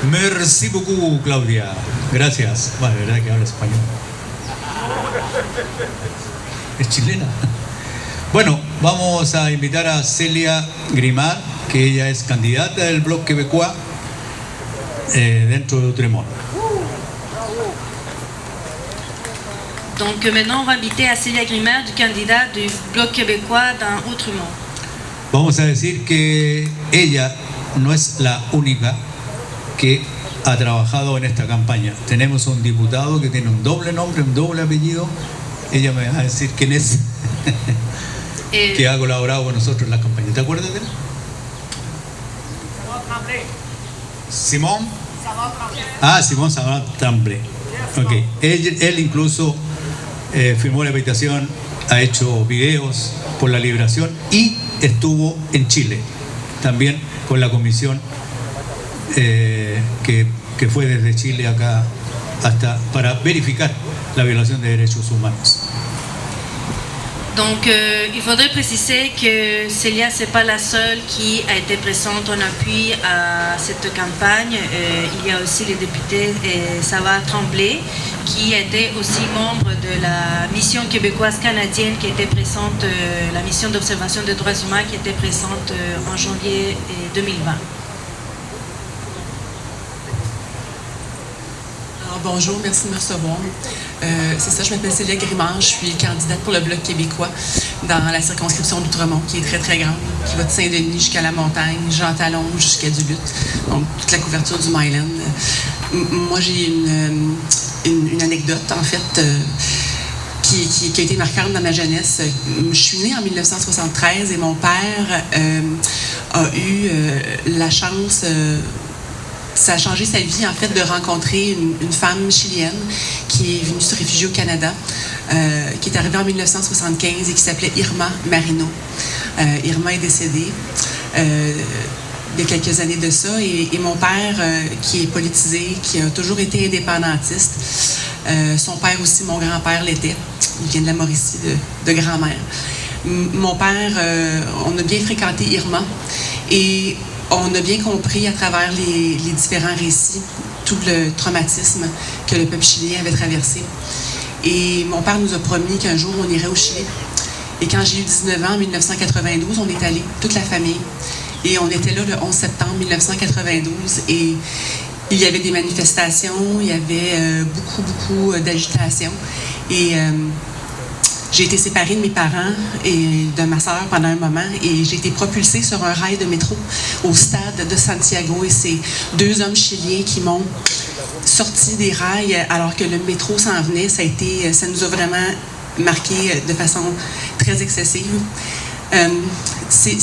Merci beaucoup, Claudia. Gracias. Bueno, la verdad que habla español. Es chilena. Bueno, vamos a invitar a Celia Grimard, que ella es candidata del Bloc Québécois dentro de Outremont. Donc maintenant, on va inviter à Celia Grimard, du candidat du Bloc Québécois dans Outremont. Vamos a decir que ella no es la única que ha trabajado en esta campaña. Tenemos un diputado que tiene un doble nombre, un doble apellido. Ella me va a decir quién es, que ha colaborado con nosotros en la campaña. ¿Te acuerdas de él? Simón. Ah, Simón Savant Tremblay. Ok. Él incluso firmó la invitación, ha hecho videos por la liberación y estuvo en Chile también con la comisión que fue desde Chile acá hasta para verificar la violación de derechos humanos. Donc, il faudrait préciser que Celia, ce n'est pas la seule qui a été présente en appui à cette campagne. Il y a aussi le député Savant Tremblay, qui était aussi membre de la mission québécoise canadienne qui était présente, la mission d'observation des droits humains qui était présente en janvier 2020. Bonjour, merci de me recevoir. C'est ça, je m'appelle Celia Grimard, je suis candidate pour le Bloc québécois dans la circonscription d'Outremont, qui est très très grande, qui va de Saint-Denis jusqu'à la montagne, Jean Talon jusqu'à Duluth, donc toute la couverture du Myland. Moi, j'ai une anecdote, en fait, qui a été marquante dans ma jeunesse. Je suis née en 1973 et mon père a eu la chance... ça a changé sa vie, en fait, de rencontrer une femme chilienne qui est venue se réfugier au Canada, qui est arrivée en 1975 et qui s'appelait Irma Marino. Irma est décédée il y a quelques années de ça. Et mon père, qui est politisé, qui a toujours été indépendantiste, son père aussi, mon grand-père l'était. Il vient de la Mauricie, de grand-mère. Mon père, on a bien fréquenté Irma et on a bien compris à travers les différents récits tout le traumatisme que le peuple chilien avait traversé. Et mon père nous a promis qu'un jour on irait au Chili. Et quand j'ai eu 19 ans, en 1992, on est allé, toute la famille. Et on était là le 11 septembre 1992 et il y avait des manifestations, il y avait beaucoup d'agitation. Et j'ai été séparée de mes parents et de ma sœur pendant un moment et j'ai été propulsée sur un rail de métro au stade de Santiago et c'est deux hommes chiliens qui m'ont sorti des rails alors que le métro s'en venait. Ça nous a vraiment marqué de façon très excessive. C'est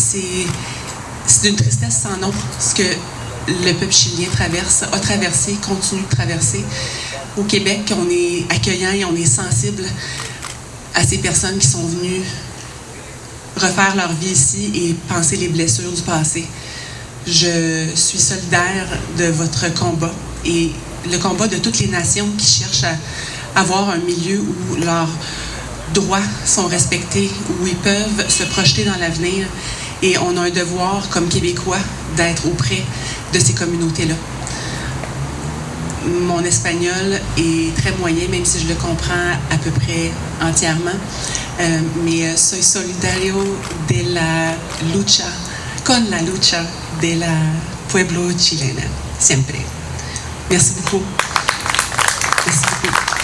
d'une tristesse sans nom ce que le peuple chilien a traversé, continue de traverser. Au Québec, on est accueillant et on est sensible à ces personnes qui sont venues refaire leur vie ici et penser les blessures du passé. Je suis solidaire de votre combat et le combat de toutes les nations qui cherchent à avoir un milieu où leurs droits sont respectés, où ils peuvent se projeter dans l'avenir. Et on a un devoir, comme Québécois, d'être auprès de ces communautés-là. Mon espagnol est très moyen, même si je le comprends à peu près entièrement. Mais soy solidario de la lucha, con la lucha de la pueblo chilena, siempre. Merci beaucoup. Merci beaucoup.